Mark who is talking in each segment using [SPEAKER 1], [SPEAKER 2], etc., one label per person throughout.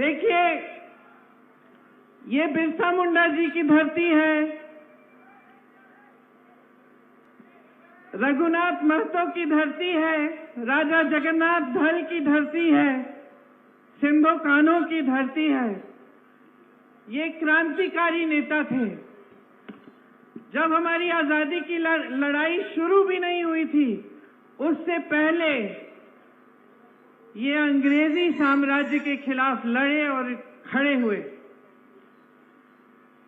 [SPEAKER 1] देखिए, ये बिरसा मुंडा जी की धरती है, रघुनाथ महतो की धरती है, राजा जगन्नाथ धर की धरती है, सिंधो कान्हो की धरती है। ये क्रांतिकारी नेता थे। जब हमारी आजादी की लड़ाई शुरू भी नहीं हुई थी, उससे पहले ये अंग्रेजी साम्राज्य के खिलाफ लड़े और खड़े हुए।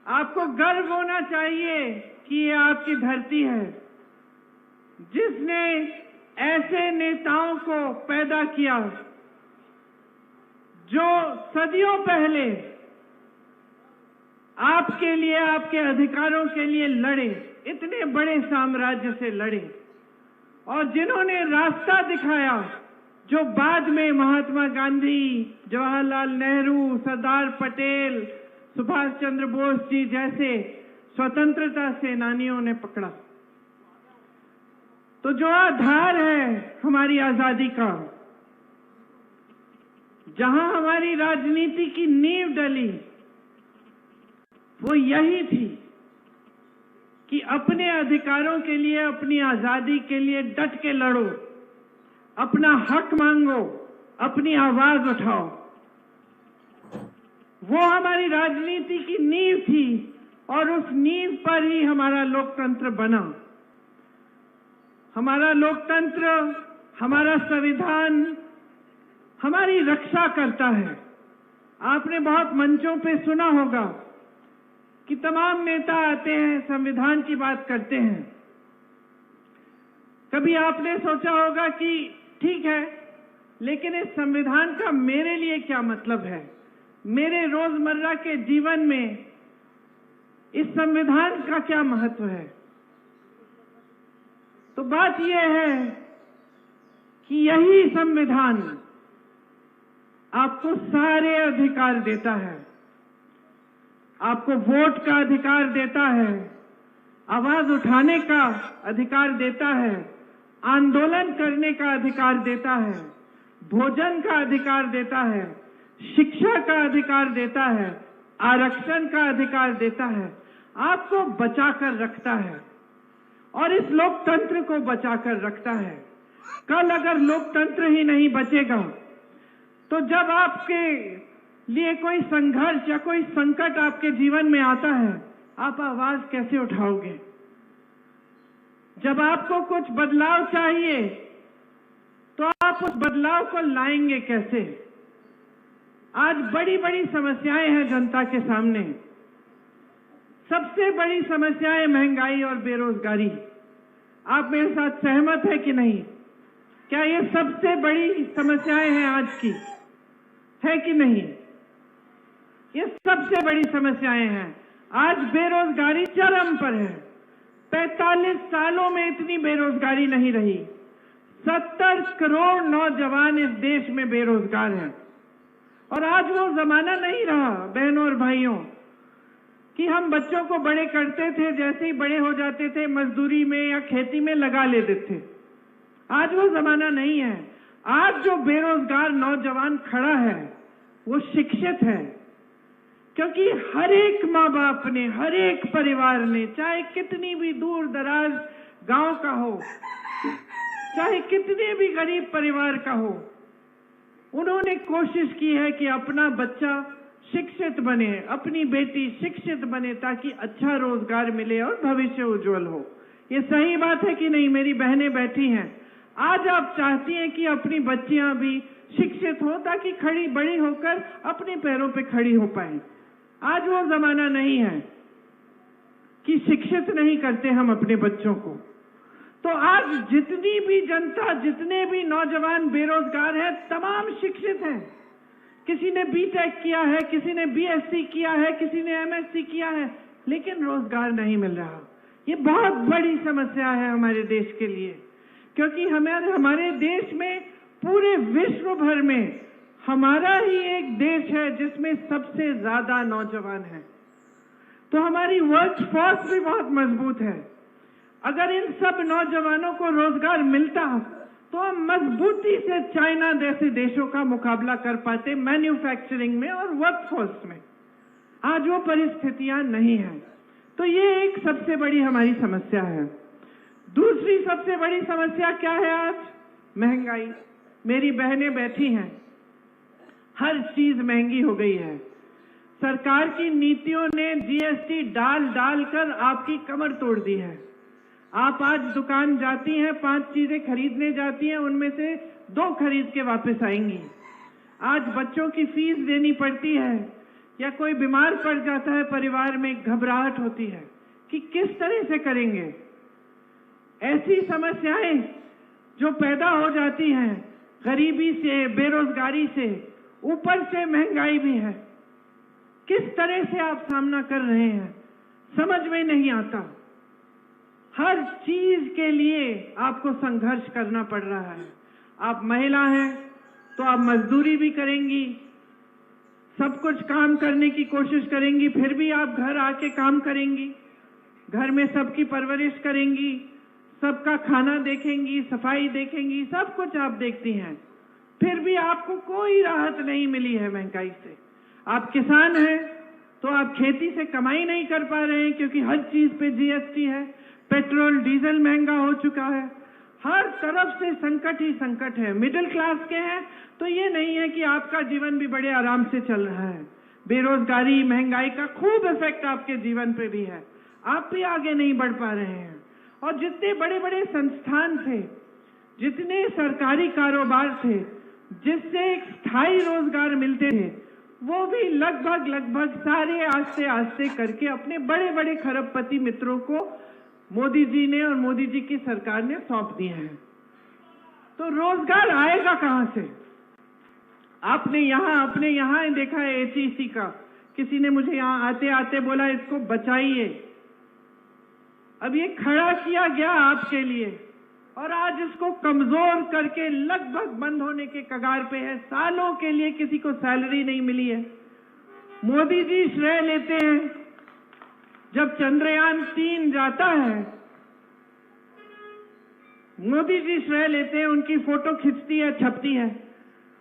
[SPEAKER 1] आपको गर्व होना चाहिए कि ये आपकी धरती है, जिसने ऐसे नेताओं को पैदा किया जो सदियों पहले आपके लिए, आपके अधिकारों के लिए लड़े, इतने बड़े साम्राज्य से लड़े, और जिन्होंने रास्ता दिखाया जो बाद में महात्मा गांधी, जवाहरलाल नेहरू, सरदार पटेल, सुभाष चंद्र बोस जी जैसे स्वतंत्रता सेनानियों ने पकड़ा। तो जो आधार है हमारी आजादी का, जहां हमारी राजनीति की नींव डली, वो यही थी कि अपने अधिकारों के लिए, अपनी आजादी के लिए डट के लड़ो, अपना हक मांगो, अपनी आवाज उठाओ। वो हमारी राजनीति की नींव थी और उस नींव पर ही हमारा लोकतंत्र बना। हमारा लोकतंत्र, हमारा संविधान हमारी रक्षा करता है। आपने बहुत मंचों पे सुना होगा कि तमाम नेता आते हैं, संविधान की बात करते हैं। कभी आपने सोचा होगा कि ठीक है, लेकिन इस संविधान का मेरे लिए क्या मतलब है, मेरे रोजमर्रा के जीवन में इस संविधान का क्या महत्व है? तो बात यह है कि यही संविधान आपको सारे अधिकार देता है। आपको वोट का अधिकार देता है, आवाज उठाने का अधिकार देता है, आंदोलन करने का अधिकार देता है, भोजन का अधिकार देता है, शिक्षा का अधिकार देता है, आरक्षण का अधिकार देता है, आपको बचाकर रखता है और इस लोकतंत्र को बचाकर रखता है। कल अगर लोकतंत्र ही नहीं बचेगा तो जब आपके लिए कोई संघर्ष या कोई संकट आपके जीवन में आता है, आप आवाज कैसे उठाओगे? जब आपको कुछ बदलाव चाहिए तो आप उस बदलाव को लाएंगे कैसे? आज बड़ी बड़ी समस्याएं हैं जनता के सामने। सबसे बड़ी समस्याएं महंगाई और बेरोजगारी। आप मेरे साथ सहमत है कि नहीं? क्या ये सबसे बड़ी समस्याएं हैं आज की, है कि नहीं? ये सबसे बड़ी समस्याएं हैं। आज बेरोजगारी चरम पर है। 45 सालों में इतनी बेरोजगारी नहीं रही। 70 करोड़ नौजवान इस देश में बेरोजगार हैं। और आज वो जमाना नहीं रहा बहनों और भाइयों कि हम बच्चों को बड़े करते थे, जैसे ही बड़े हो जाते थे मजदूरी में या खेती में लगा लेते थे। आज वो जमाना नहीं है। आज जो बेरोजगार नौजवान खड़ा है वो शिक्षित है, क्योंकि हर एक माँ बाप ने, हर एक परिवार ने, चाहे कितनी भी दूर दराज गांव का हो, चाहे कितने भी गरीब परिवार का हो, उन्होंने कोशिश की है कि अपना बच्चा शिक्षित बने, अपनी बेटी शिक्षित बने, ताकि अच्छा रोजगार मिले और भविष्य उज्जवल हो। ये सही बात है कि नहीं? मेरी बहनें बैठी हैं। आज आप चाहती हैं कि अपनी बच्चियां भी शिक्षित हो ताकि बड़ी होकर अपने पैरों पे खड़ी हो पाए। आज वो जमाना नहीं है कि शिक्षित नहीं करते हम अपने बच्चों को। तो आज जितनी भी जनता, जितने भी नौजवान बेरोजगार हैं, तमाम शिक्षित हैं। किसी ने बीटेक किया है, किसी ने बीएससी किया है, किसी ने एमएससी किया है, लेकिन रोजगार नहीं मिल रहा। ये बहुत बड़ी समस्या है हमारे देश के लिए, क्योंकि हमारे देश में, पूरे विश्व भर में हमारा ही एक देश है जिसमें सबसे ज्यादा नौजवान हैं। तो हमारी वर्क फोर्स भी बहुत मजबूत है। अगर इन सब नौजवानों को रोजगार मिलता तो हम मजबूती से चाइना जैसे देशों का मुकाबला कर पाते मैन्युफैक्चरिंग में और वर्कफोर्स में। आज वो परिस्थितियां नहीं है। तो ये एक सबसे बड़ी हमारी समस्या है। दूसरी सबसे बड़ी समस्या क्या है आज? महंगाई। मेरी बहनें बैठी हैं, हर चीज महंगी हो गई है। सरकार की नीतियों ने जीएसटी डाल डाल कर आपकी कमर तोड़ दी है। आप आज दुकान जाती हैं, 5 चीजें खरीदने जाती हैं, उनमें से 2 खरीद के वापस आएंगी। आज बच्चों की फीस देनी पड़ती है या कोई बीमार पड़ जाता है परिवार में, घबराहट होती है कि किस तरह से करेंगे। ऐसी समस्याएं जो पैदा हो जाती हैं गरीबी से, बेरोजगारी से, ऊपर से महंगाई भी है, किस तरह से आप सामना कर रहे हैं समझ में नहीं आता। हर चीज के लिए आपको संघर्ष करना पड़ रहा है। आप महिला हैं तो आप मजदूरी भी करेंगी, सब कुछ काम करने की कोशिश करेंगी, फिर भी आप घर आके काम करेंगी, घर में सबकी परवरिश करेंगी, सबका खाना देखेंगी, सफाई देखेंगी, सब कुछ आप देखती हैं, फिर भी आपको कोई राहत नहीं मिली है महंगाई से। आप किसान हैं तो आप खेती से कमाई नहीं कर पा रहे हैं क्योंकि हर चीज पे जीएसटी है, पेट्रोल डीजल महंगा हो चुका है, हर तरफ से संकट ही संकट है। मिडिल क्लास के हैं तो ये नहीं है कि आपका जीवन भी बड़े आराम से चल रहा है। बेरोजगारी, महंगाई का खूब इफेक्ट आपके जीवन पे भी है, आप भी आगे नहीं बढ़ पा रहे हैं। और जितने बड़े बड़े संस्थान थे, जितने सरकारी कारोबार थे जिससे एक स्थायी रोजगार मिलते थे, वो भी लगभग सारे आस्ते आस्ते करके अपने बड़े बड़े खरबपति मित्रों को मोदी जी ने और मोदी जी की सरकार ने सौंप दिए हैं। तो रोजगार आएगा कहां से? आपने अपने यहां देखा है एचईसी का, किसी ने मुझे यहां आते आते बोला इसको बचाइए। अब ये खड़ा किया गया आपके लिए और आज इसको कमजोर करके लगभग बंद होने के कगार पे है। सालों के लिए किसी को सैलरी नहीं मिली है। मोदी जी श्रेय लेते हैं। जब चंद्रयान 3 जाता है, मोदी जी श्रेय लेते हैं, उनकी फोटो खिंचती है, छपती है।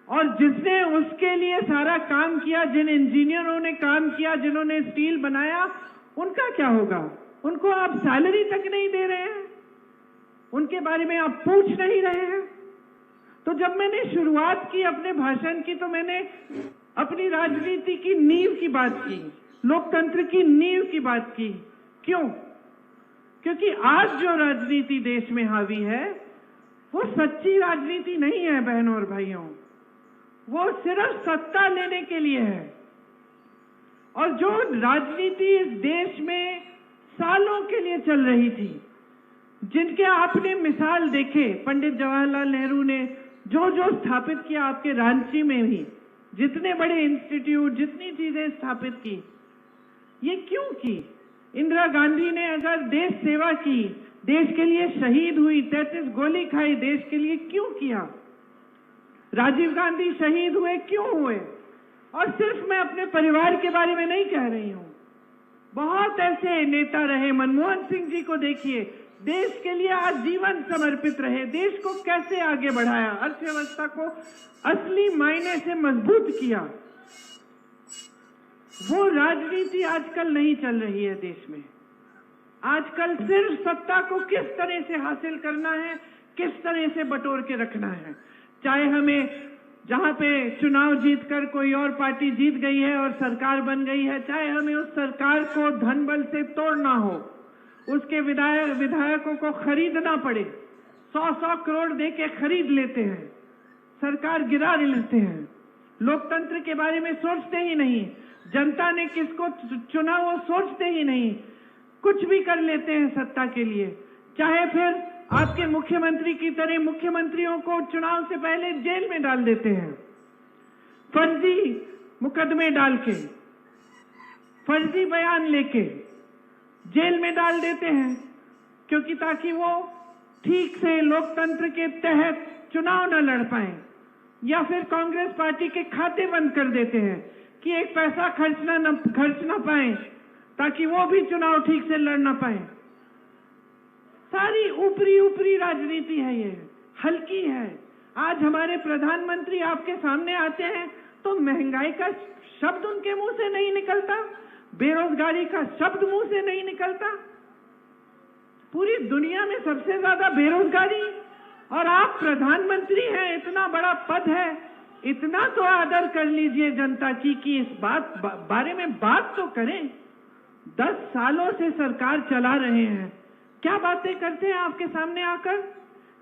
[SPEAKER 1] और जिसने उसके लिए सारा काम किया, जिन इंजीनियरों ने काम किया, जिन्होंने स्टील बनाया, उनका क्या होगा? उनको आप सैलरी तक नहीं दे रहे हैं, उनके बारे में आप पूछ नहीं रहे हैं। तो जब मैंने शुरुआत की अपने भाषण की, तो मैंने अपनी राजनीति की नींव की बात की, लोकतंत्र की नींव की बात की। क्यों? क्योंकि आज जो राजनीति देश में हावी है वो सच्ची राजनीति नहीं है बहनों और भाइयों, वो सिर्फ सत्ता लेने के लिए है। और जो राजनीति इस देश में सालों के लिए चल रही थी, जिनके आपने मिसाल देखे, पंडित जवाहरलाल नेहरू ने जो जो स्थापित किया, आपके रांची में भी जितने बड़े इंस्टीट्यूट, जितनी चीजें स्थापित की, ये क्यों की? इंदिरा गांधी ने अगर देश सेवा की, देश के लिए शहीद हुई, 33 गोली खाई, देश के लिए क्यों किया? राजीव गांधी शहीद हुए, क्यों हुए? और सिर्फ मैं अपने परिवार के बारे में नहीं कह रही हूं, बहुत ऐसे नेता रहे। मनमोहन सिंह जी को देखिए, देश के लिए आजीवन समर्पित रहे, देश को कैसे आगे बढ़ाया, अर्थव्यवस्था को असली मायने से मजबूत किया। वो राजनीति आजकल नहीं चल रही है देश में। आजकल सिर्फ सत्ता को किस तरह से हासिल करना है, किस तरह से बटोर के रखना है। चाहे हमें जहां पे चुनाव जीतकर कोई और पार्टी जीत गई है और सरकार बन गई है, चाहे हमें उस सरकार को धन बल से तोड़ना हो, उसके विधायकों को खरीदना पड़े, 100-100 करोड़ दे के खरीद लेते हैं, सरकार गिरा लेते हैं, लोकतंत्र के बारे में सोचते ही नहीं, जनता ने किसको चुना वो सोचते ही नहीं, कुछ भी कर लेते हैं सत्ता के लिए। चाहे फिर आपके मुख्यमंत्री की तरह मुख्यमंत्रियों को चुनाव से पहले जेल में डाल देते हैं, फर्जी मुकदमे डाल के, फर्जी बयान लेके जेल में डाल देते हैं, क्योंकि ताकि वो ठीक से लोकतंत्र के तहत चुनाव न लड़ पाए। या फिर कांग्रेस पार्टी के खाते बंद कर देते हैं कि एक पैसा खर्च ना पाए, ताकि वो भी चुनाव ठीक से लड़ ना पाए। सारी ऊपरी राजनीति है ये। हल्की है। आज हमारे प्रधानमंत्री आपके सामने आते हैं तो महंगाई का शब्द उनके मुंह से नहीं निकलता, बेरोजगारी का शब्द मुंह से नहीं निकलता। पूरी दुनिया में सबसे ज्यादा बेरोजगारी, और आप प्रधानमंत्री हैं, इतना बड़ा पद है, इतना तो आदर कर लीजिए जनता की कि इस बारे में बात तो करें। 10 सालों से सरकार चला रहे हैं, क्या बातें करते हैं आपके सामने आकर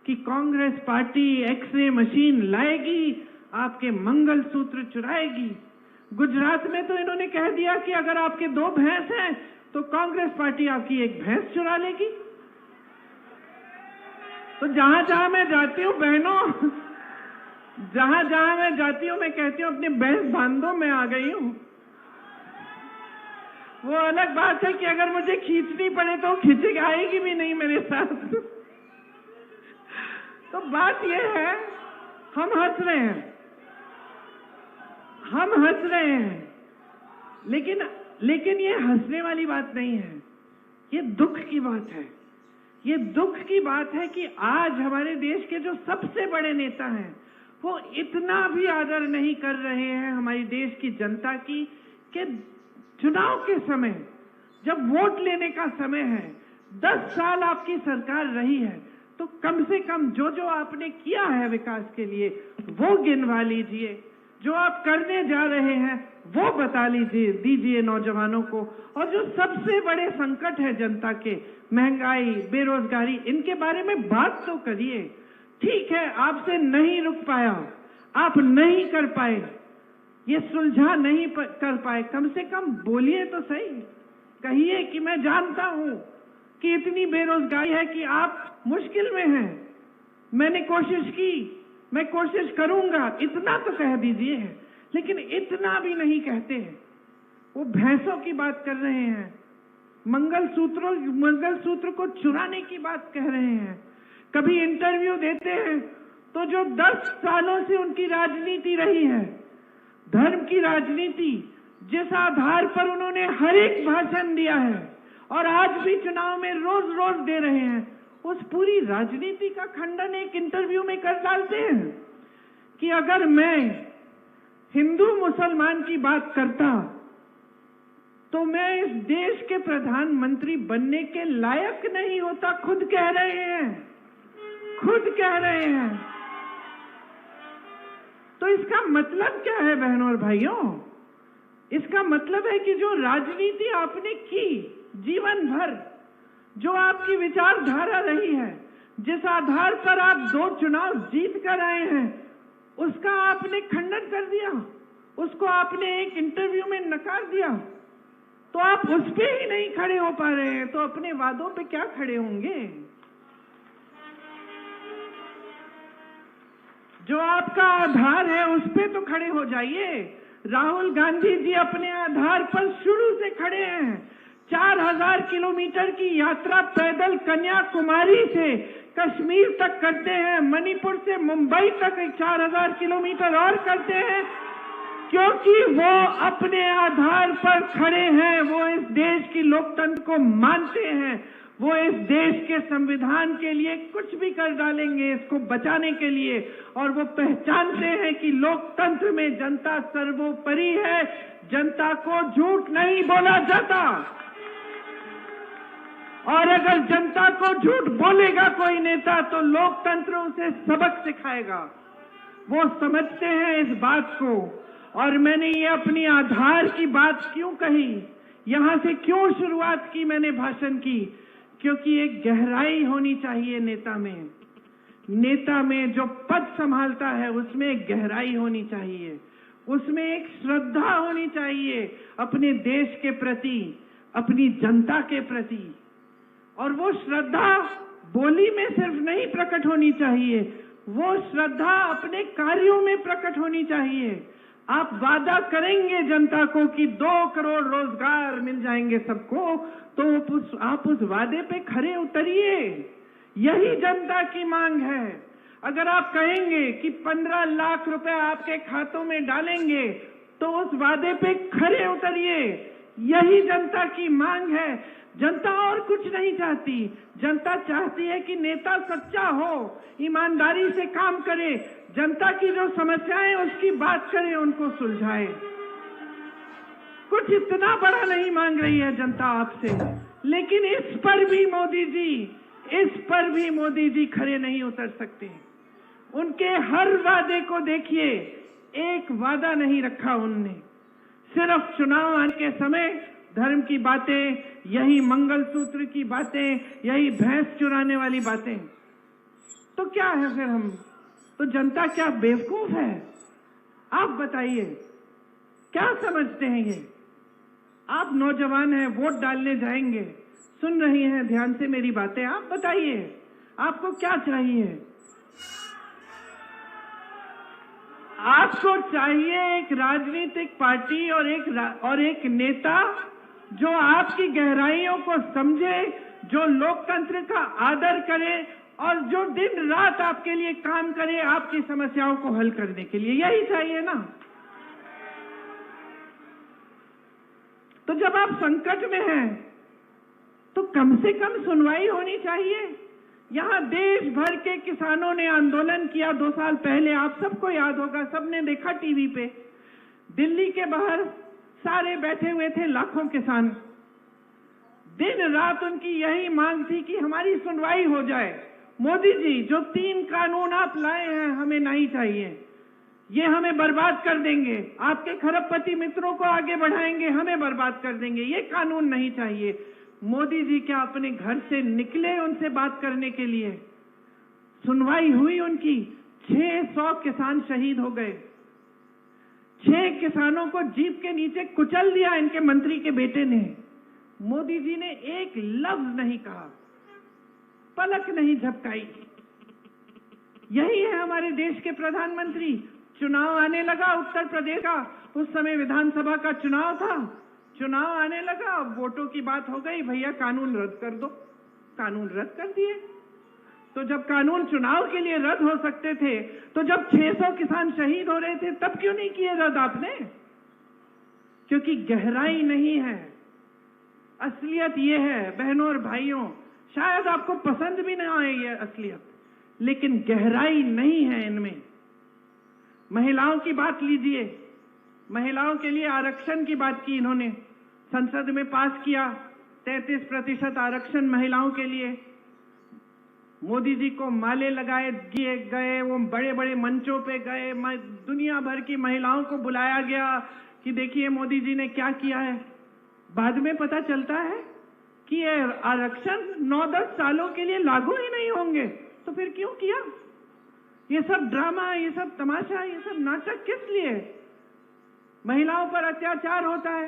[SPEAKER 1] कि कांग्रेस पार्टी एक्सरे मशीन लाएगी, आपके मंगलसूत्र चुराएगी। गुजरात में तो इन्होंने कह दिया कि अगर आपके 2 भैंस हैं तो कांग्रेस पार्टी आपकी 1 भैंस चुरा लेगी। तो जहां जहां मैं जाती हूँ बहनों, जहां जहां मैं जाती हूँ मैं कहती हूँ अपनी भैंस बांध दो, मैं आ गई हूँ। वो अलग बात है कि अगर मुझे खींचनी पड़े तो खींच आएगी भी नहीं मेरे साथ। तो बात यह है, हम हंस रहे हैं, लेकिन ये हंसने वाली बात नहीं है, ये दुख की बात है। ये दुख की बात है कि आज हमारे देश के जो सबसे बड़े नेता हैं वो इतना भी आदर नहीं कर रहे हैं हमारी देश की जनता की कि चुनाव के समय, जब वोट लेने का समय है, 10 साल आपकी सरकार रही है, तो कम से कम जो जो आपने किया है विकास के लिए वो गिनवा लीजिए, जो आप करने जा रहे हैं वो बता दीजिए नौजवानों को। और जो सबसे बड़े संकट है जनता के, महंगाई, बेरोजगारी, इनके बारे में बात तो करिए। ठीक है, आपसे नहीं रुक पाया, आप नहीं कर पाए, ये सुलझा नहीं कर पाए, कम से कम बोलिए तो सही, कहिए कि मैं जानता हूं कि इतनी बेरोजगारी है कि आप मुश्किल में हैं, मैंने कोशिश की, मैं कोशिश करूंगा, इतना तो कह दीजिए। लेकिन इतना भी नहीं कहते हैं। वो भैंसों की बात कर रहे हैं, मंगलसूत्र को चुराने की बात कह रहे हैं। कभी इंटरव्यू देते हैं तो जो 10 सालों से उनकी राजनीति रही है, धर्म की राजनीति, जिस आधार पर उन्होंने हर एक भाषण दिया है और आज भी चुनाव में रोज रोज दे रहे हैं, उस पूरी राजनीति का खंडन एक इंटरव्यू में कर डालते हैं कि अगर मैं हिंदू मुसलमान की बात करता तो मैं इस देश के प्रधानमंत्री बनने के लायक नहीं होता। खुद कह रहे हैं, खुद कह रहे हैं। तो इसका मतलब क्या है बहनों और भाइयों? इसका मतलब है कि जो राजनीति आपने की जीवन भर, जो आपकी विचारधारा रही है, जिस आधार पर आप 2 चुनाव जीत कर आए हैं, उसका आपने खंडन कर दिया, उसको आपने एक इंटरव्यू में नकार दिया। तो आप उस पे ही नहीं खड़े हो पा रहे हैं तो अपने वादों पे क्या खड़े होंगे? जो आपका आधार है उस पे तो खड़े हो जाइए। राहुल गांधी जी अपने आधार पर शुरू से खड़े हैं। 4000 किलोमीटर की यात्रा पैदल कन्याकुमारी से कश्मीर तक करते हैं, मणिपुर से मुंबई तक 4000 किलोमीटर और करते हैं, क्योंकि वो अपने आधार पर खड़े हैं। वो इस देश की लोकतंत्र को मानते हैं, वो इस देश के संविधान के लिए कुछ भी कर डालेंगे इसको बचाने के लिए, और वो पहचानते हैं कि लोकतंत्र में जनता सर्वोपरि है, जनता को झूठ नहीं बोला जाता। और अगर जनता को झूठ बोलेगा कोई नेता तो लोकतंत्र उसे सबक सिखाएगा। वो समझते हैं इस बात को। और मैंने ये अपनी आधार की बात क्यों कही, यहां से क्यों शुरुआत की मैंने भाषण की, क्योंकि एक गहराई होनी चाहिए नेता में। नेता में जो पद संभालता है उसमें एक गहराई होनी चाहिए, उसमें एक श्रद्धा होनी चाहिए अपने देश के प्रति, अपनी जनता के प्रति। और वो श्रद्धा बोली में सिर्फ नहीं प्रकट होनी चाहिए, वो श्रद्धा अपने कार्यों में प्रकट होनी चाहिए। आप वादा करेंगे जनता को कि 2 करोड़ रोजगार मिल जाएंगे सबको, तो आप उस वादे पे खरे उतरिए। यही जनता की मांग है। अगर आप कहेंगे कि 15 लाख रुपए आपके खातों में डालेंगे तो उस वादे पे खरे उतरिए। यही जनता की मांग है। जनता और कुछ नहीं चाहती। जनता चाहती है कि नेता सच्चा हो, ईमानदारी से काम करे, जनता की जो समस्याएं उसकी बात करे, उनको सुलझाए। कुछ इतना बड़ा नहीं मांग रही है जनता आपसे, लेकिन इस पर भी मोदी जी खरे नहीं उतर सकते। उनके हर वादे को देखिए, एक वादा नहीं रखा उनने। सिर्फ चुनाव आने के समय धर्म की बातें, यही मंगलसूत्र की बातें, यही भैंस चुराने वाली बातें। तो क्या है फिर हम? तो जनता क्या बेवकूफ है? आप बताइए, क्या समझते हैं ये? आप नौजवान हैं, वोट डालने जाएंगे, सुन रही हैं ध्यान से मेरी बातें। आप बताइए, आपको क्या चाहिए? आपको चाहिए एक राजनीतिक पार्टी और एक नेता जो आपकी गहराइयों को समझे, जो लोकतंत्र का आदर करे और जो दिन रात आपके लिए काम करे, आपकी समस्याओं को हल करने के लिए। यही चाहिए ना? तो जब आप संकट में हैं तो कम से कम सुनवाई होनी चाहिए। यहां देश भर के किसानों ने आंदोलन किया 2 साल पहले, आप सबको याद होगा, सबने देखा टीवी पे। दिल्ली के बाहर सारे बैठे हुए थे, लाखों किसान। दिन रात उनकी यही मांग थी कि हमारी सुनवाई हो जाए। मोदी जी, जो 3 कानून आप लाए हैं हमें नहीं चाहिए, ये हमें बर्बाद कर देंगे, आपके खरबपति मित्रों को आगे बढ़ाएंगे, हमें बर्बाद कर देंगे, ये कानून नहीं चाहिए। मोदी जी क्या अपने घर से निकले उनसे बात करने के लिए? सुनवाई हुई उनकी, 600 किसान शहीद हो गए। 6 किसानों को जीप के नीचे कुचल दिया इनके मंत्री के बेटे ने। मोदी जी ने एक लफ्ज नहीं कहा, पलक नहीं झपकाई। यही है हमारे देश के प्रधानमंत्री। चुनाव आने लगा उत्तर प्रदेश का, उस समय विधानसभा का चुनाव था। चुनाव आने लगा, वोटों की बात हो गई, भैया कानून रद्द कर दो। कानून रद्द कर दिए। तो जब कानून चुनाव के लिए रद्द हो सकते थे, तो जब 600 किसान शहीद हो रहे थे, तब क्यों नहीं किए रद्द आपने? क्योंकि गहराई नहीं है। असलियत ये है बहनों और भाइयों, शायद आपको पसंद भी ना आए ये असलियत, लेकिन गहराई नहीं है इनमें। महिलाओं की बात लीजिए, महिलाओं के लिए आरक्षण की बात की इन्होंने, संसद में पास किया 33% आरक्षण महिलाओं के लिए। मोदी जी को माले लगाए दिए गए, वो बड़े बड़े मंचों पे गए, दुनिया भर की महिलाओं को बुलाया गया कि देखिए मोदी जी ने क्या किया है। बाद में पता चलता है कि ये आरक्षण 9-10 सालों के लिए लागू ही नहीं होंगे। तो फिर क्यों किया ये सब ड्रामा, ये सब तमाशा, ये सब नाटक? किस लिए? महिलाओं पर अत्याचार होता है।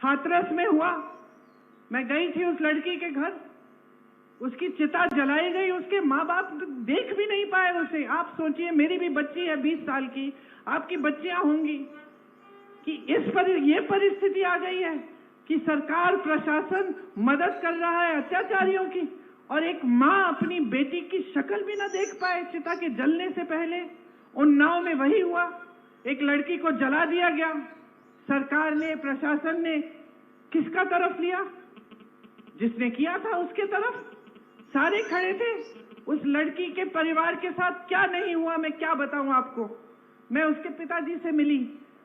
[SPEAKER 1] हाथरस में हुआ, मैं गई थी उस लड़की के घर, उसकी चिता जलाई गई, उसके माँ बाप देख भी नहीं पाए उसे। आप सोचिए, मेरी भी बच्ची है 20 साल की, आपकी बच्चियां होंगी, कि ये परिस्थिति आ गई है कि सरकार प्रशासन मदद कर रहा है अत्याचारियों की, और एक माँ अपनी बेटी की शक्ल भी ना देख पाए चिता के जलने से पहले। उन्नाव में वही हुआ, एक लड़की को जला दिया गया। सरकार ने, प्रशासन ने किसका तरफ लिया? जिसने किया था उसके तरफ सारे खड़े थे। उस लड़की के परिवार के साथ क्या नहीं हुआ मैं क्या बताऊं आपको। मैं उसके पिताजी से मिली,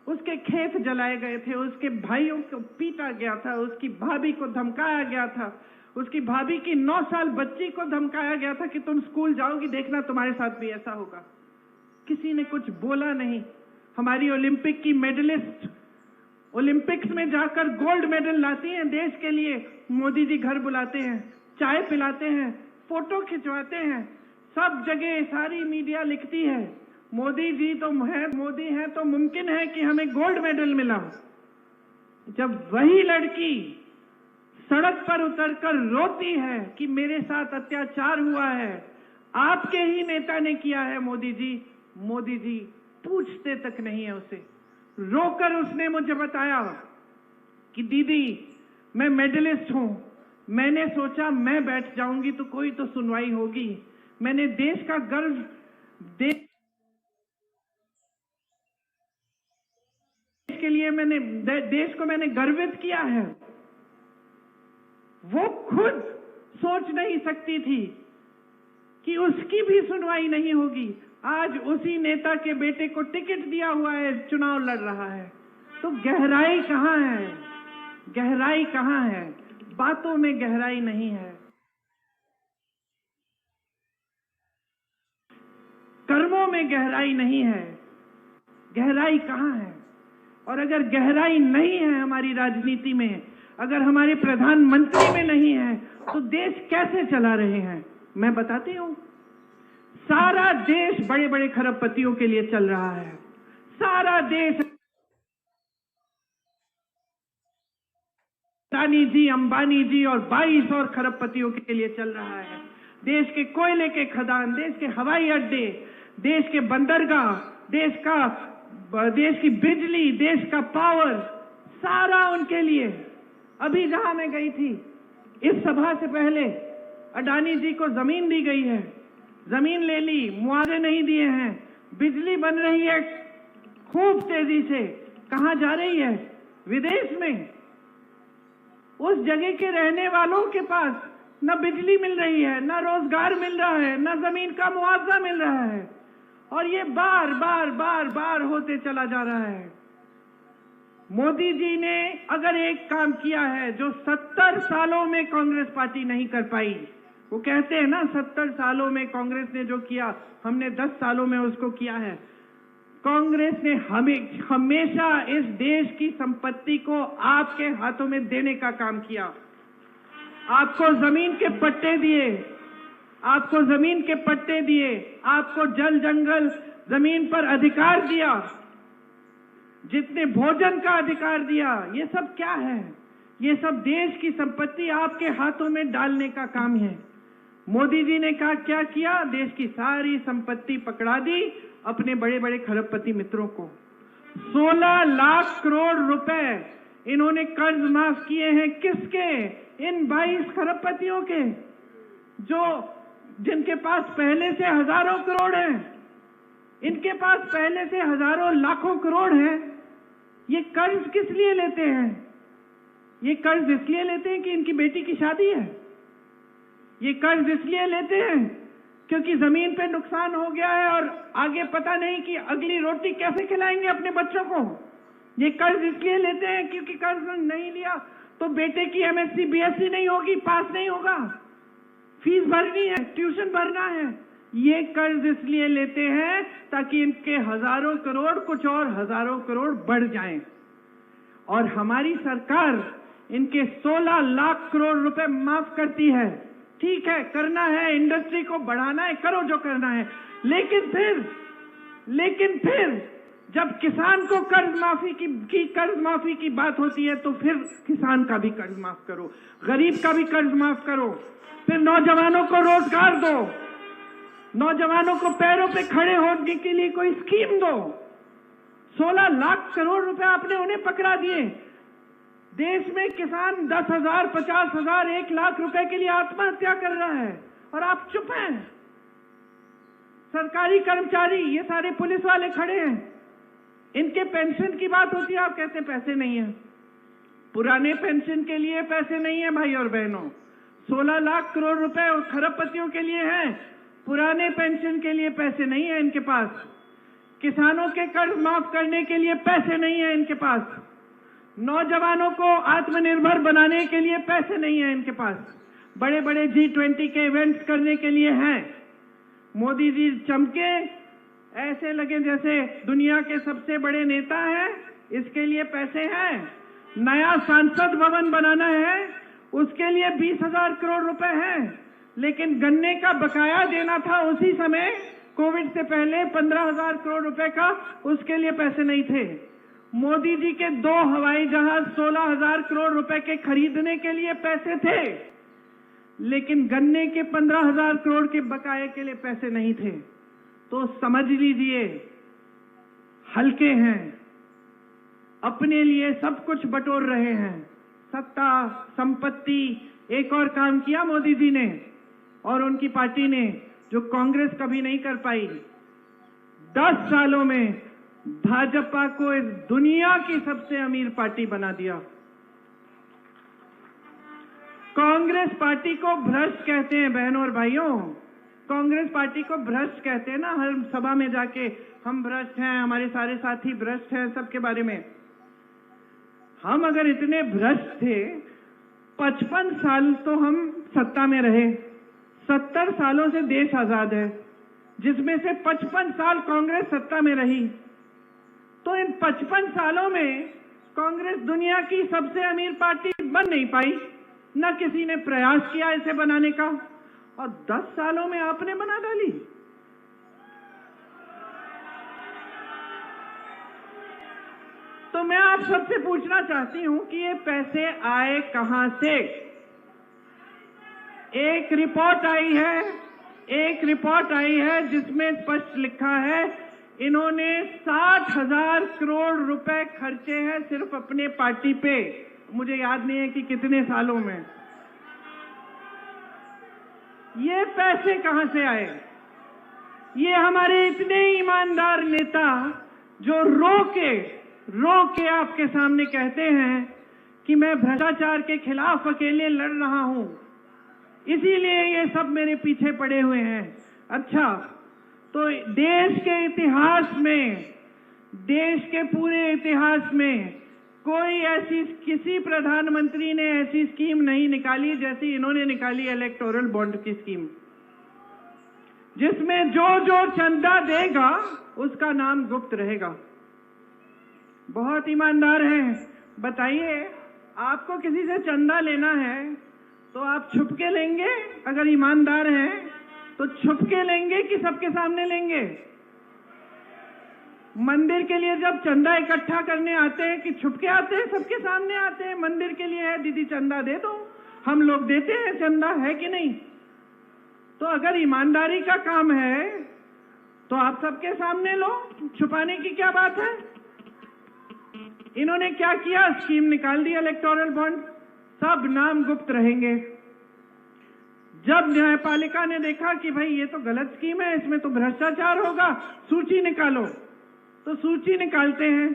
[SPEAKER 1] उसके खेत जलाए गए थे, उसके भाइयों को पीटा गया था, उसकी भाभी को धमकाया गया था, उसकी भाभी की 9 साल बच्ची को धमकाया गया था कि तुम स्कूल जाओगी, देखना तुम्हारे साथ भी ऐसा होगा। किसी ने कुछ बोला नहीं। हमारी ओलंपिक की मेडलिस्ट ओलंपिक्स में जाकर गोल्ड मेडल लाती हैं देश के लिए, मोदी जी घर बुलाते हैं, चाय पिलाते हैं, फोटो खिंचवाते हैं, सब जगह सारी मीडिया लिखती है मोदी जी तो है, मोदी है तो मुमकिन है कि हमें गोल्ड मेडल मिला। जब वही लड़की सड़क पर उतरकर रोती है कि मेरे साथ अत्याचार हुआ है, आपके ही नेता ने किया है मोदी जी पूछते तक नहीं है उसे। रोकर उसने मुझे बताया कि दीदी मैं मेडलिस्ट हूं, मैंने सोचा मैं बैठ जाऊंगी तो कोई तो सुनवाई होगी। मैंने देश का गर्व, देश के लिए देश को मैंने गर्वित किया है। वो खुद सोच नहीं सकती थी कि उसकी भी सुनवाई नहीं होगी। आज उसी नेता के बेटे को टिकट दिया हुआ है, चुनाव लड़ रहा है। तो गहराई कहां है? गहराई कहां है? बातों में गहराई नहीं है, कर्मों में गहराई नहीं है। गहराई कहां है? और अगर गहराई नहीं है हमारी राजनीति में, अगर हमारे प्रधानमंत्री में नहीं है, तो देश कैसे चला रहे हैं? मैं बताती हूं। सारा देश बड़े बड़े खरबपतियों के लिए चल रहा है। सारा देश अडानी जी, अंबानी जी और 22 और खरबपतियों के लिए चल रहा है। देश के कोयले के खदान, देश के हवाई अड्डे, देश के बंदरगाह, देश की बिजली, देश का पावर, सारा उनके लिए। अभी जहां मैं गई थी, इस सभा से पहले अडानी जी को जमीन दी गई है, जमीन ले ली, मुआवजे नहीं दिए हैं, बिजली बन रही है खूब तेजी से। कहां जा रही है? विदेश में। उस जगह के रहने वालों के पास न बिजली मिल रही है, न रोजगार मिल रहा है, न जमीन का मुआवजा मिल रहा है, और ये बार बार बार बार होते चला जा रहा है। मोदी जी ने अगर एक काम किया है जो 70 सालों में कांग्रेस पार्टी नहीं कर पाई, वो कहते हैं ना 70 सालों में कांग्रेस ने जो किया, हमने 10 सालों में उसको किया है। कांग्रेस ने हमेशा इस देश की संपत्ति को आपके हाथों में देने का काम किया। आपको जमीन के पट्टे दिए, आपको जमीन के पट्टे दिए, आपको जल जंगल जमीन पर अधिकार दिया, जितने भोजन का अधिकार दिया। ये सब क्या है? ये सब देश की संपत्ति आपके हाथों में डालने का काम है। मोदी जी ने क्या किया? देश की सारी संपत्ति पकड़ा दी अपने बड़े बड़े खरबपति मित्रों को। 16 लाख करोड़ रुपए इन्होंने कर्ज माफ किए हैं। किसके? इन 22 खरबपतियों के, जिनके पास पहले से हजारों करोड़ हैं। इनके पास पहले से हजारों लाखों करोड़ हैं। ये कर्ज किस लिए लेते हैं? ये कर्ज इसलिए लेते हैं कि इनकी बेटी की शादी है। ये कर्ज इसलिए लेते हैं क्योंकि जमीन पे नुकसान हो गया है और आगे पता नहीं कि अगली रोटी कैसे खिलाएंगे अपने बच्चों को। ये कर्ज इसलिए लेते हैं क्योंकि कर्ज नहीं लिया तो बेटे की एमएससी बीएससी नहीं होगी, पास नहीं होगा, फीस भरनी है, ट्यूशन भरना है। ये कर्ज इसलिए लेते हैं ताकि इनके हजारों करोड़ कुछ और हजारों करोड़ बढ़ जाएं। और हमारी सरकार इनके 16 लाख करोड़ रुपए माफ करती है। ठीक है, करना है, इंडस्ट्री को बढ़ाना है, करो जो करना है, लेकिन फिर जब किसान को कर्ज माफी की बात होती है तो फिर किसान का भी कर्ज माफ करो, गरीब का भी कर्ज माफ करो, फिर नौजवानों को रोजगार दो, नौजवानों को पैरों पे खड़े होने के लिए कोई स्कीम दो। 16 लाख करोड़ रुपए आपने उन्हें पकड़ा दिए। देश में किसान 10,000, 50,000, 1 लाख रुपए के लिए आत्महत्या कर रहा है और आप चुप हैं। सरकारी कर्मचारी, ये सारे पुलिस वाले खड़े हैं, इनके पेंशन की बात होती है, आप कहते हैं पैसे नहीं है। पुराने पेंशन के लिए पैसे नहीं है भाई और बहनों। 16 लाख करोड़ रुपए खरबपतियों के लिए हैं, पुराने पेंशन के लिए पैसे नहीं है इनके पास। किसानों के कर्ज माफ करने के लिए पैसे नहीं है इनके पास। नौजवानों को आत्मनिर्भर बनाने के लिए पैसे नहीं है इनके पास। बड़े बड़े G20 के इवेंट्स करने के लिए हैं। मोदी जी चमके, ऐसे लगे जैसे दुनिया के सबसे बड़े नेता हैं, इसके लिए पैसे हैं। नया संसद भवन बनाना है, उसके लिए 20,000 करोड़ रुपए हैं। लेकिन गन्ने का बकाया देना था उसी समय, कोविड से पहले 15,000 करोड़ रुपए का, उसके लिए पैसे नहीं थे। मोदी जी के 2 हवाई जहाज 16,000 करोड़ रुपए के खरीदने के लिए पैसे थे, लेकिन गन्ने के 15,000 करोड़ के बकाये के लिए पैसे नहीं थे। तो समझ लीजिए, हल्के हैं, अपने लिए सब कुछ बटोर रहे हैं, सत्ता, संपत्ति। एक और काम किया मोदी जी ने और उनकी पार्टी ने जो कांग्रेस कभी नहीं कर पाई। 10 सालों में भाजपा को इस दुनिया की सबसे अमीर पार्टी बना दिया। कांग्रेस पार्टी को भ्रष्ट कहते हैं बहनों और भाइयों, कांग्रेस पार्टी को भ्रष्ट कहते हैं ना, हर सभा में जाके हम भ्रष्ट हैं, हमारे सारे साथी भ्रष्ट हैं, सबके बारे में। हम अगर इतने भ्रष्ट थे, 55 साल तो हम सत्ता में रहे, 70 सालों से देश आजाद है, जिसमें से 55 साल कांग्रेस सत्ता में रही। तो इन 55 सालों में कांग्रेस दुनिया की सबसे अमीर पार्टी बन नहीं पाई, न किसी ने प्रयास किया इसे बनाने का, और 10 सालों में आपने बना डाली। तो मैं आप सबसे पूछना चाहती हूं कि ये पैसे आए कहां से? एक रिपोर्ट आई है जिसमें स्पष्ट लिखा है इन्होंने 60,000 करोड़ रुपए खर्चे हैं सिर्फ अपने पार्टी पे। मुझे याद नहीं है कि कितने सालों में। ये पैसे कहां से आए? ये हमारे इतने ईमानदार नेता जो रो के आपके सामने कहते हैं कि मैं भ्रष्टाचार के खिलाफ अकेले लड़ रहा हूं, इसीलिए ये सब मेरे पीछे पड़े हुए हैं। अच्छा, तो देश के इतिहास में, देश के पूरे इतिहास में कोई ऐसी, किसी प्रधानमंत्री ने ऐसी स्कीम नहीं निकाली जैसी इन्होंने निकाली, इलेक्टोरल बॉन्ड की स्कीम, जिसमें जो चंदा देगा उसका नाम गुप्त रहेगा। बहुत ईमानदार हैं। बताइए, आपको किसी से चंदा लेना है तो आप छुप के लेंगे? अगर ईमानदार हैं तो छुप के लेंगे कि सबके सामने लेंगे? मंदिर के लिए जब चंदा इकट्ठा करने आते हैं कि छुप के आते हैं, सबके सामने आते हैं? मंदिर के लिए है, दीदी चंदा दे दो, हम लोग देते हैं चंदा, है कि नहीं? तो अगर ईमानदारी का काम है तो आप सबके सामने लो, छुपाने की क्या बात है? इन्होंने क्या किया? स्कीम निकाल दी इलेक्टोरल बॉन्ड, सब नाम गुप्त रहेंगे। जब न्यायपालिका ने देखा कि भाई ये तो गलत स्कीम है, इसमें तो भ्रष्टाचार होगा, सूची निकालो, तो सूची निकालते हैं।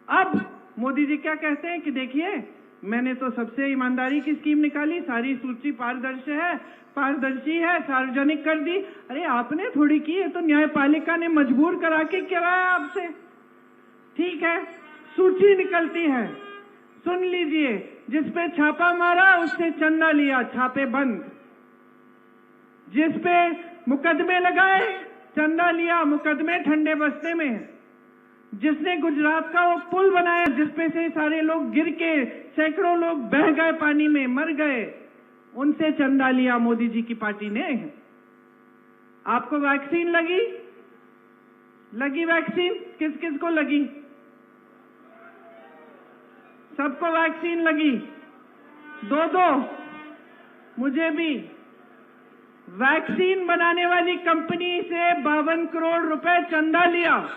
[SPEAKER 1] अब मोदी जी क्या कहते हैं कि देखिए मैंने तो सबसे ईमानदारी की स्कीम निकाली, सारी सूची पारदर्शी है, सार्वजनिक कर दी। अरे आपने थोड़ी की, ये तो न्यायपालिका ने मजबूर करा के कराया आपसे। ठीक है, सूची निकलती है, सुन लीजिए, जिस पे छापा मारा उससे चंदा लिया, छापे बंद। जिस पे मुकदमे लगाए, चंदा लिया, मुकदमे ठंडे बस्ते में। जिसने गुजरात का वो पुल बनाया जिसपे से सारे लोग गिर के, सैकड़ों लोग बह गए पानी में, मर गए, उनसे चंदा लिया मोदी जी की पार्टी ने। आपको वैक्सीन लगी वैक्सीन? किस किस को लगी? सबको वैक्सीन लगी, दो मुझे भी। वैक्सीन बनाने वाली कंपनी से 52 करोड़ रुपए चंदा लिया।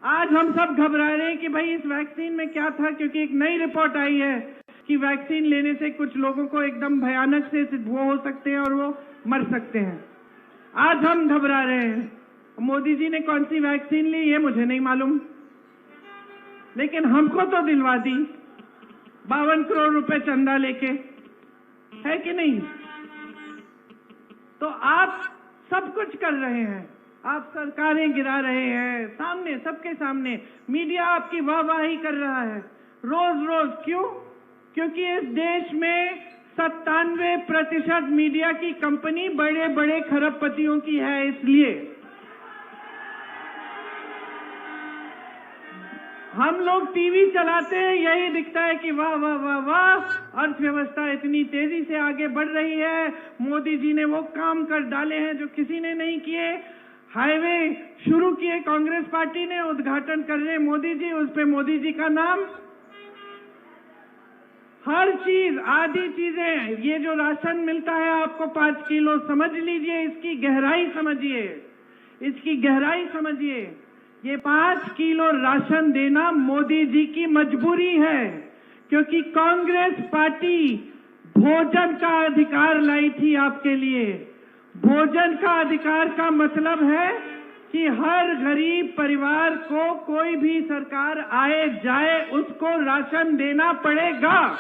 [SPEAKER 1] आज हम सब घबरा रहे हैं कि भाई इस वैक्सीन में क्या था, क्योंकि एक नई रिपोर्ट आई है कि वैक्सीन लेने से कुछ लोगों को एकदम भयानक से वो हो सकते हैं और वो मर सकते हैं। आज हम घबरा रहे हैं। मोदी जी ने कौन सी वैक्सीन ली ये मुझे नहीं मालूम, लेकिन हमको तो दिलवा दी 52 करोड़ रुपए चंदा लेके, है कि नहीं? तो आप सब कुछ कर रहे हैं, आप सरकारें गिरा रहे हैं, सामने, सबके सामने मीडिया आपकी वाहवाही कर रहा है रोज। क्यों? क्योंकि इस देश में 97% मीडिया की कंपनी बड़े बड़े खरबपतियों की है। इसलिए हम लोग टीवी चलाते हैं, यही दिखता है कि वाह वाह वाह वाह, अर्थव्यवस्था इतनी तेजी से आगे बढ़ रही है, मोदी जी ने वो काम कर डाले हैं जो किसी ने नहीं किए। हाईवे शुरू किए कांग्रेस पार्टी ने, उद्घाटन कर रहे मोदी जी, उस पे मोदी जी का नाम। हर चीज, आधी चीजें, ये जो राशन मिलता है आपको 5 किलो, समझ लीजिए, इसकी गहराई समझिए। ये 5 किलो राशन देना मोदी जी की मजबूरी है, क्योंकि कांग्रेस पार्टी भोजन का अधिकार लाई थी आपके लिए। भोजन का अधिकार का मतलब है कि हर गरीब परिवार को, कोई भी सरकार आए जाए, उसको राशन देना पड़ेगा।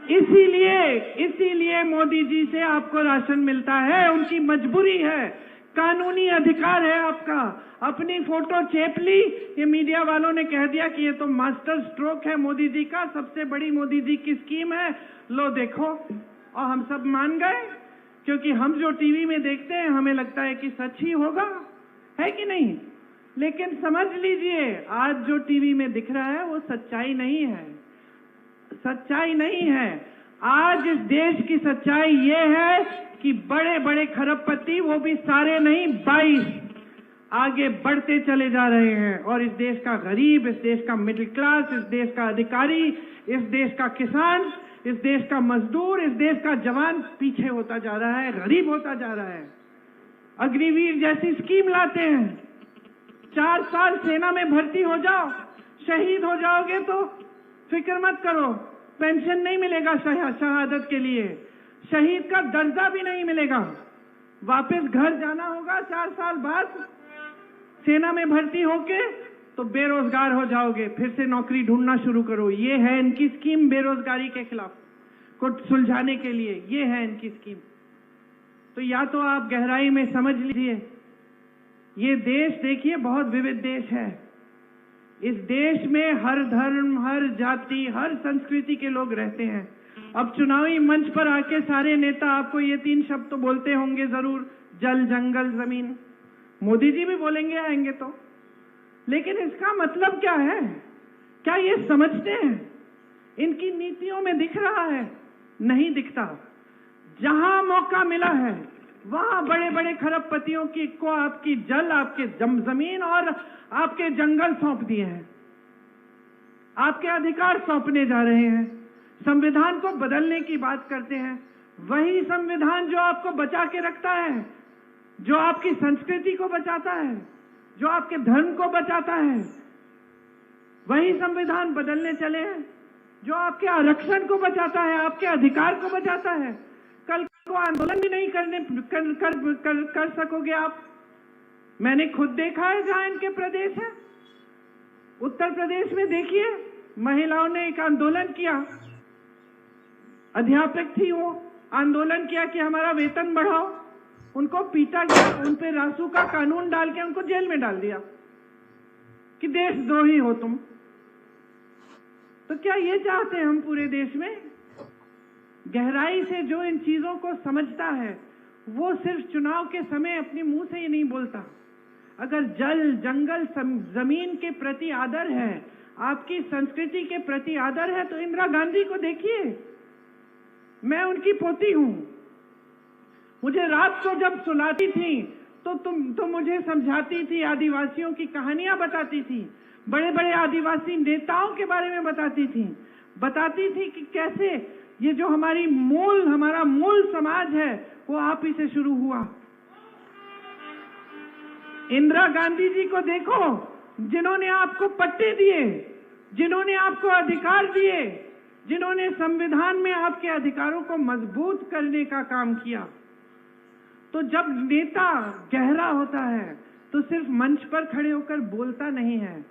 [SPEAKER 1] इसीलिए मोदी जी से आपको राशन मिलता है, उनकी मजबूरी है, कानूनी अधिकार है आपका। अपनी फोटो चेप ली, ये मीडिया वालों ने कह दिया कि ये तो मास्टर स्ट्रोक है मोदी जी का, सबसे बड़ी मोदी जी की स्कीम है, लो देखो, और हम सब मान गए, क्योंकि हम जो टीवी में देखते हैं हमें लगता है कि सच ही होगा, है कि नहीं? लेकिन समझ लीजिए, आज जो टीवी में दिख रहा है वो सच्चाई नहीं है, सच्चाई नहीं है। आज इस देश की सच्चाई ये है कि बड़े बड़े खरबपति, वो भी सारे नहीं 22, आगे बढ़ते चले जा रहे हैं, और इस देश का गरीब, इस देश का मिडिल क्लास, इस देश का अधिकारी, इस देश का किसान, इस देश का मजदूर, इस देश का जवान पीछे होता जा रहा है, गरीब होता जा रहा है। अग्निवीर जैसी स्कीम लाते हैं, 4 साल सेना में भर्ती हो जाओ, शहीद हो जाओगे तो फिक्र मत करो, पेंशन नहीं मिलेगा शहादत के लिए, शहीद का दर्जा भी नहीं मिलेगा, वापस घर जाना होगा 4 साल बाद सेना में भर्ती होके, तो बेरोजगार हो जाओगे, फिर से नौकरी ढूंढना शुरू करो। ये है इनकी स्कीम बेरोजगारी के खिलाफ को सुलझाने के लिए, ये है इनकी स्कीम। तो या तो आप गहराई में समझ लीजिए, ये देश देखिए बहुत विविध देश है। इस देश में हर धर्म, हर जाति, हर संस्कृति के लोग रहते हैं। अब चुनावी मंच पर आके सारे नेता आपको ये 3 शब्द तो बोलते होंगे जरूर, जल, जंगल, जमीन, मोदी जी भी बोलेंगे आएंगे तो, लेकिन इसका मतलब क्या है? क्या ये समझते हैं? इनकी नीतियों में दिख रहा है? नहीं दिखता। जहां मौका मिला है वहां बड़े बड़े खरबपतियों को आपकी जल, आपके जमीन और आपके जंगल सौंप दिए हैं, आपके अधिकार सौंपने जा रहे हैं, संविधान को बदलने की बात करते हैं। वही संविधान जो आपको बचा के रखता है, जो आपकी संस्कृति को बचाता है, जो आपके धर्म को बचाता है, वही संविधान बदलने चले हैं जो आपके आरक्षण को बचाता है, आपके अधिकार को बचाता है। कल को आंदोलन भी नहीं कर सकोगे आप। मैंने खुद देखा है जहां इनके प्रदेश है, उत्तर प्रदेश में देखिए, महिलाओं ने एक आंदोलन किया, अध्यापक थी वो, आंदोलन किया कि हमारा वेतन बढ़ाओ, उनको पीटा गया, उन पे रासू का कानून डाल के उनको जेल में डाल दिया कि देशद्रोही हो तुम। तो क्या ये चाहते हैं हम पूरे देश में? गहराई से जो इन चीजों को समझता है वो सिर्फ चुनाव के समय अपने मुंह से ही नहीं बोलता। अगर जल, जंगल, जमीन के प्रति आदर है, आपकी संस्कृति के प्रति आदर है, तो इंदिरा गांधी को देखिए, मैं उनकी पोती हूं। मुझे रात को जब सुलाती थी तो मुझे समझाती थी, आदिवासियों की कहानियां बताती थी, बड़े बड़े आदिवासी नेताओं के बारे में बताती थी कि कैसे ये जो हमारा मूल समाज है वो आप ही से शुरू हुआ। इंदिरा गांधी जी को देखो, जिन्होंने आपको पट्टे दिए, जिन्होंने आपको अधिकार दिए, जिन्होंने संविधान में आपके अधिकारों को मजबूत करने का काम किया। तो जब नेता गहरा होता है तो सिर्फ मंच पर खड़े होकर बोलता नहीं है,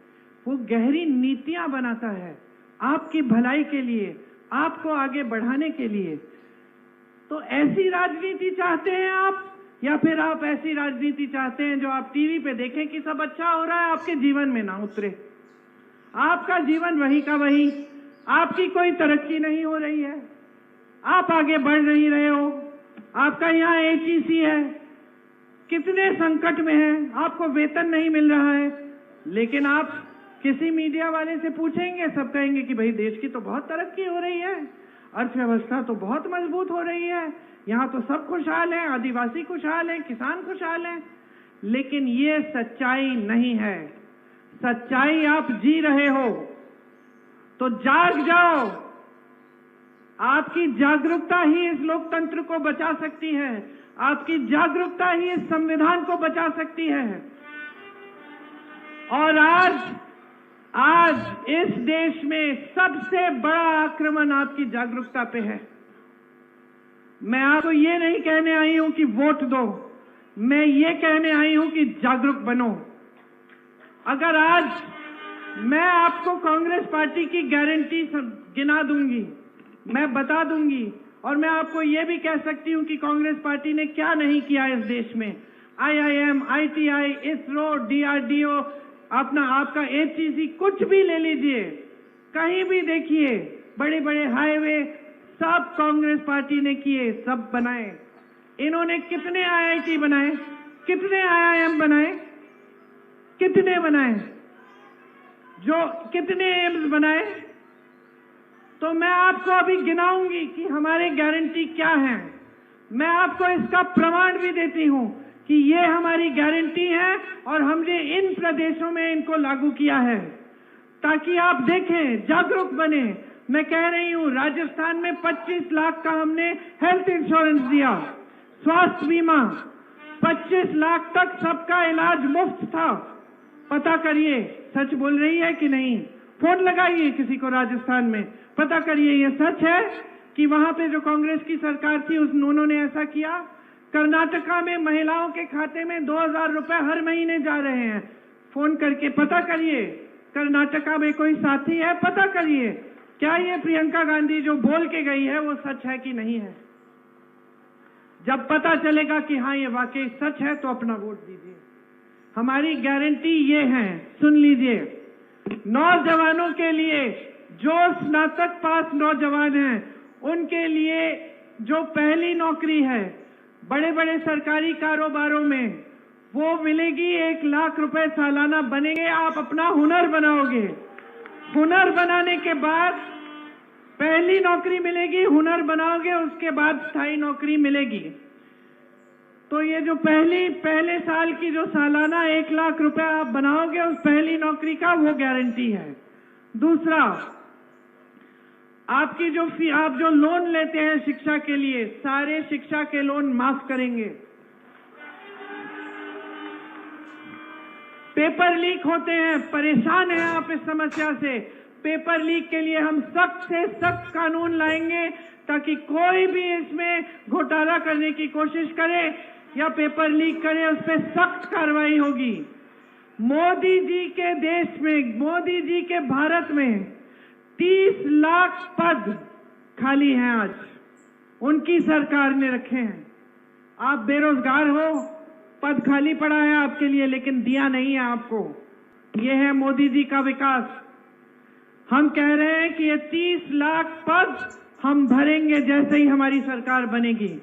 [SPEAKER 1] वो गहरी नीतियां बनाता है आपकी भलाई के लिए, आपको आगे बढ़ाने के लिए। तो ऐसी राजनीति चाहते हैं आप, या फिर आप ऐसी राजनीति चाहते हैं जो आप टीवी पे देखें कि सब अच्छा हो रहा है, आपके जीवन में ना उतरे, आपका जीवन वही का वही, आपकी कोई तरक्की नहीं हो रही है, आप आगे बढ़ नहीं रहे हो, आपका यहाँ HEC है, कितने संकट में है, आपको वेतन नहीं मिल रहा है, लेकिन आप किसी मीडिया वाले से पूछेंगे, सब कहेंगे कि भाई देश की तो बहुत तरक्की हो रही है, अर्थव्यवस्था तो बहुत मजबूत हो रही है, यहाँ तो सब खुशहाल हैं, आदिवासी खुशहाल हैं, किसान खुशहाल हैं। लेकिन ये सच्चाई नहीं है। सच्चाई आप जी रहे हो तो जाग जाओ। आपकी जागरूकता ही इस लोकतंत्र को बचा सकती है, आपकी जागरूकता ही इस संविधान को बचा सकती है। और आज इस देश में सबसे बड़ा आक्रमण आपकी जागरूकता पे है। मैं आपको ये नहीं कहने आई हूं कि वोट दो, मैं ये कहने आई हूं कि जागरूक बनो। अगर आज मैं आपको कांग्रेस पार्टी की गारंटी गिना दूंगी मैं बता दूंगी। और मैं आपको ये भी कह सकती हूं कि कांग्रेस पार्टी ने क्या नहीं किया इस देश में। IIM, ITI, इसरो, DRDO, आपका HEC, कुछ भी ले लीजिए, कहीं भी देखिए, बड़े बड़े हाईवे सब कांग्रेस पार्टी ने किए, सब बनाए। इन्होंने कितने IIT बनाए, कितने IIM बनाए, कितने बनाए, जो कितने एम्स बनाए? तो मैं आपको अभी गिनाऊंगी कि हमारे गारंटी क्या है। मैं आपको इसका प्रमाण भी देती हूं कि ये हमारी गारंटी है और हमने इन प्रदेशों में इनको लागू किया है, ताकि आप देखें, जागरूक बने। मैं कह रही हूं, राजस्थान में 25 लाख का हमने हेल्थ इंश्योरेंस दिया, स्वास्थ्य बीमा, 25 लाख तक सबका इलाज मुफ्त था। पता करिए, सच बोल रही है कि नहीं? फोन लगाइए किसी को राजस्थान में, पता करिए ये सच है कि वहां पे जो कांग्रेस की सरकार थी उन्होंने ऐसा किया। कर्नाटका में महिलाओं के खाते में 2000 रुपए हर महीने जा रहे हैं। फोन करके पता करिए, कर्नाटका में कोई साथी है, पता करिए क्या ये प्रियंका गांधी जो बोल के गई है वो सच है कि नहीं है। जब पता चलेगा कि हाँ ये वाकई सच है तो अपना वोट दीजिए। हमारी गारंटी ये है, सुन लीजिए। नौजवानों के लिए, जो स्नातक पास नौजवान हैं, उनके लिए जो पहली नौकरी है बड़े बड़े सरकारी कारोबारों में, वो मिलेगी। 1 लाख रुपए सालाना बनेंगे। आप अपना हुनर बनाओगे, हुनर बनाने के बाद पहली नौकरी मिलेगी, हुनर बनाओगे, उसके बाद स्थायी नौकरी मिलेगी। तो ये जो पहले साल की जो सालाना 1 लाख रुपए आप बनाओगे उस पहली नौकरी का, वो गारंटी है। दूसरा, आपकी आप जो लोन लेते हैं शिक्षा के लिए, सारे शिक्षा के लोन माफ करेंगे। पेपर लीक होते हैं, परेशान हैं आप इस समस्या से। पेपर लीक के लिए हम सख्त से सख्त कानून लाएंगे, ताकि कोई भी इसमें घोटाला करने की कोशिश करे या पेपर लीक करे, उस पर सख्त कार्रवाई होगी। मोदी जी के देश में, मोदी जी के भारत में 30 लाख पद खाली हैं आज, उनकी सरकार ने रखे हैं। आप बेरोजगार हो, पद खाली पड़ा है आपके लिए, लेकिन दिया नहीं है आपको। ये है मोदी जी का विकास। हम कह रहे हैं कि ये 30 लाख पद हम भरेंगे जैसे ही हमारी सरकार बनेगी।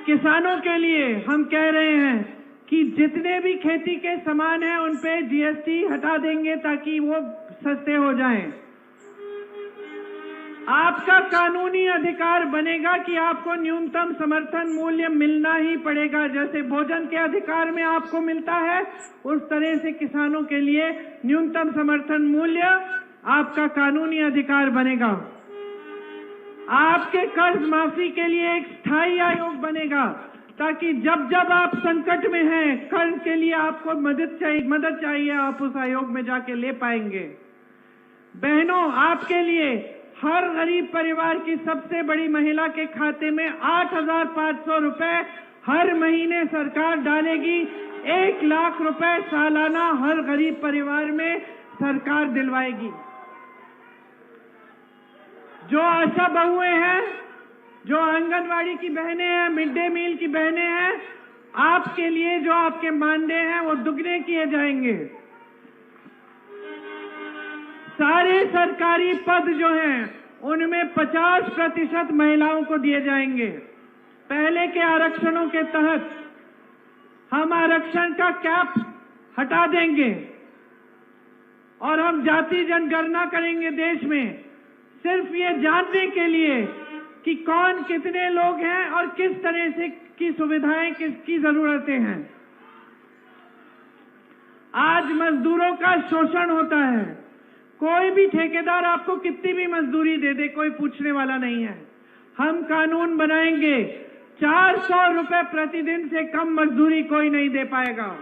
[SPEAKER 1] किसानों के लिए हम कह रहे हैं कि जितने भी खेती के सामान हैं उन पे GST हटा देंगे ताकि वो सस्ते हो जाएं। आपका कानूनी अधिकार बनेगा कि आपको न्यूनतम समर्थन मूल्य मिलना ही पड़ेगा। जैसे भोजन के अधिकार में आपको मिलता है, उस तरह से किसानों के लिए न्यूनतम समर्थन मूल्य आपका कानूनी अधिकार बनेगा। आपके कर्ज माफी के लिए एक स्थायी आयोग बनेगा, ताकि जब जब आप संकट में हैं, कर्ज के लिए आपको मदद चाहिए, आप उस आयोग में जाके ले पाएंगे। बहनों, आपके लिए हर गरीब परिवार की सबसे बड़ी महिला के खाते में 8,500 रुपए हर महीने सरकार डालेगी। 1 लाख रुपए सालाना हर गरीब परिवार में सरकार दिलवाएगी। जो आशा बहुएं हैं, जो आंगनवाड़ी की बहनें हैं, मिड डे मील की बहनें हैं, आपके लिए जो आपके मानदेय हैं वो दुगने किए जाएंगे। सारे सरकारी पद जो हैं उनमें 50% महिलाओं को दिए जाएंगे। पहले के आरक्षणों के तहत हम आरक्षण का कैप हटा देंगे और हम जाति जनगणना करेंगे देश में, सिर्फ ये जानने के लिए कि कौन कितने लोग हैं और किस तरह से की सुविधाएं किसकी जरूरतें हैं। आज मजदूरों का शोषण होता है। कोई भी ठेकेदार आपको कितनी भी मजदूरी दे दे, कोई पूछने वाला नहीं है। हम कानून बनाएंगे, 400 रुपए प्रतिदिन से कम मजदूरी कोई नहीं दे पाएगा।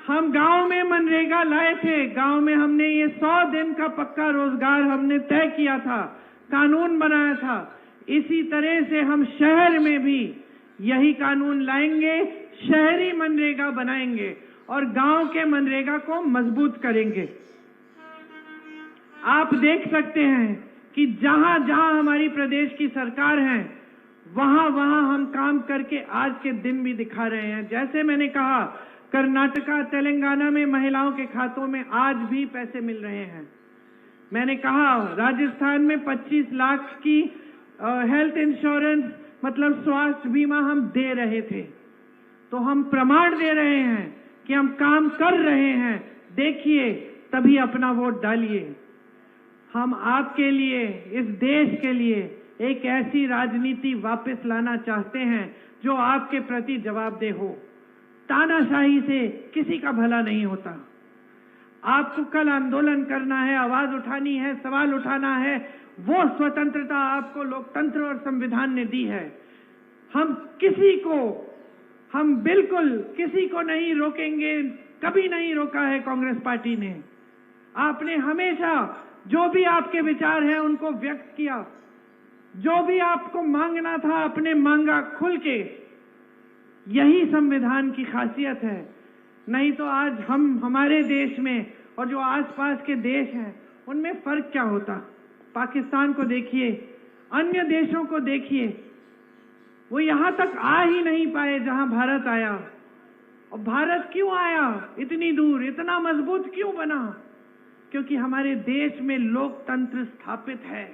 [SPEAKER 1] हम गांव में मनरेगा लाए थे, गांव में हमने ये 100 दिन का पक्का रोजगार हमने तय किया था, कानून बनाया था। इसी तरह से हम शहर में भी यही कानून लाएंगे, शहरी मनरेगा बनाएंगे और गांव के मनरेगा को मजबूत करेंगे। आप देख सकते हैं कि जहां जहां हमारी प्रदेश की सरकार है वहां वहां हम काम करके आज के दिन भी दिखा रहे हैं। जैसे मैंने कहा, कर्नाटका, तेलंगाना में महिलाओं के खातों में आज भी पैसे मिल रहे हैं। मैंने कहा राजस्थान में 25 लाख की हेल्थ इंश्योरेंस मतलब स्वास्थ्य बीमा हम दे रहे थे। तो हम प्रमाण दे रहे हैं कि हम काम कर रहे हैं। देखिए, तभी अपना वोट डालिए। हम आपके लिए, इस देश के लिए एक ऐसी राजनीति वापस लाना चाहते हैं जो आपके प्रति जवाबदेह हो। तानाशाही से किसी का भला नहीं होता। आपको कल आंदोलन करना है, आवाज उठानी है, सवाल उठाना है। वो स्वतंत्रता आपको लोकतंत्र और संविधान ने दी है। हम बिल्कुल किसी को नहीं रोकेंगे, कभी नहीं रोका है कांग्रेस पार्टी ने। आपने हमेशा जो भी आपके विचार हैं उनको व्यक्त किया, जो भी आपको मांगना था आपने मांगा खुल के। यही संविधान की खासियत है। नहीं तो आज हमारे देश में और जो आसपास के देश हैं उनमें फर्क क्या होता। पाकिस्तान को देखिए, अन्य देशों को देखिए, वो यहां तक आ ही नहीं पाए जहां भारत आया। और भारत क्यों आया इतनी दूर, इतना मजबूत क्यों बना? क्योंकि हमारे देश में लोकतंत्र स्थापित है।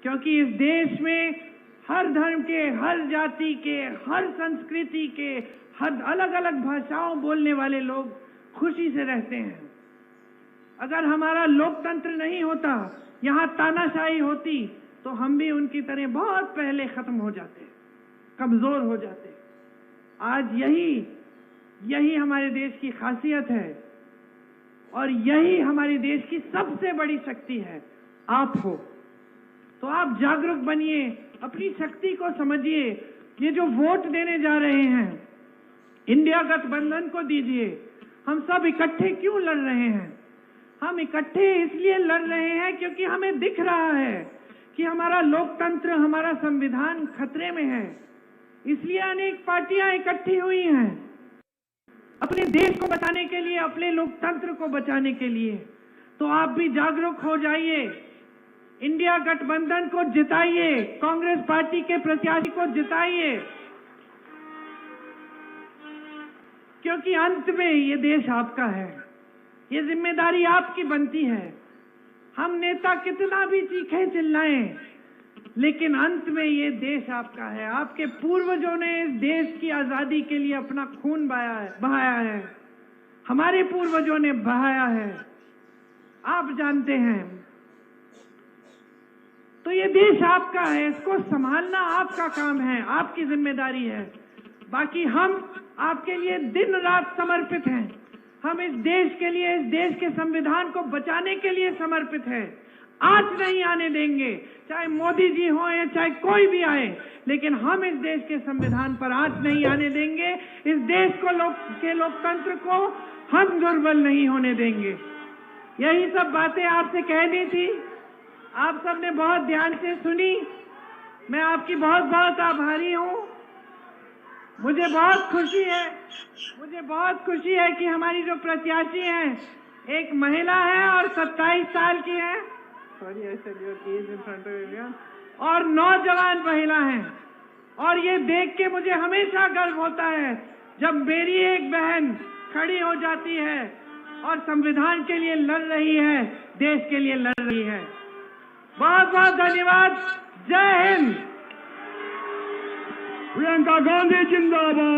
[SPEAKER 1] क्योंकि इस देश में हर धर्म के, हर जाति के, हर संस्कृति के, हर अलग अलग भाषाओं बोलने वाले लोग खुशी से रहते हैं। अगर हमारा लोकतंत्र नहीं होता, यहां तानाशाही होती, तो हम भी उनकी तरह बहुत पहले खत्म हो जाते, कमजोर हो जाते। आज यही हमारे देश की खासियत है और यही हमारे देश की सबसे बड़ी शक्ति है। आप हो तो आप जागरूक बनिए, अपनी शक्ति को समझिए। ये जो वोट देने जा रहे हैं, इंडिया गठबंधन को दीजिए। हम सब इकट्ठे क्यों लड़ रहे हैं? हम इकट्ठे इसलिए लड़ रहे हैं क्योंकि हमें दिख रहा है कि हमारा लोकतंत्र, हमारा संविधान खतरे में है। इसलिए अनेक पार्टियां इकट्ठी हुई हैं अपने देश को बचाने के लिए, अपने लोकतंत्र को बचाने के लिए। तो आप भी जागरूक हो जाइए, इंडिया गठबंधन को जिताइए, कांग्रेस पार्टी के प्रत्याशी को जिताइए। क्योंकि अंत में ये देश आपका है, ये जिम्मेदारी आपकी बनती है। हम नेता कितना भी चीखे चिल्लाएं, लेकिन अंत में ये देश आपका है। आपके पूर्वजों ने इस देश की आजादी के लिए अपना खून बहाया है। हमारे पूर्वजों ने बहाया है, आप जानते हैं। तो ये देश आपका है, इसको संभालना आपका काम है, आपकी जिम्मेदारी है। बाकी हम आपके लिए दिन रात समर्पित हैं। हम इस देश के लिए, इस देश के संविधान को बचाने के लिए समर्पित हैं। आज नहीं आने देंगे, चाहे मोदी जी हो या चाहे कोई भी आए, लेकिन हम इस देश के संविधान पर आज नहीं आने देंगे। इस देश को लोकतंत्र को हम दुर्बल नहीं होने देंगे। यही सब बातें आपसे कहनी थी। आप सबने बहुत ध्यान से सुनी। मैं आपकी बहुत बहुत आभारी हूं। मुझे बहुत खुशी है कि हमारी जो प्रत्याशी हैं, एक महिला है और 27 साल की है, और नौजवान महिला हैं। और ये देख के मुझे हमेशा गर्व होता है जब मेरी एक बहन खड़ी हो जाती है और संविधान के लिए लड़ रही है, देश के लिए लड़ रही है। बहुत बहुत धन्यवाद। जय हिंद।
[SPEAKER 2] प्रियंका गांधी जिंदाबाद।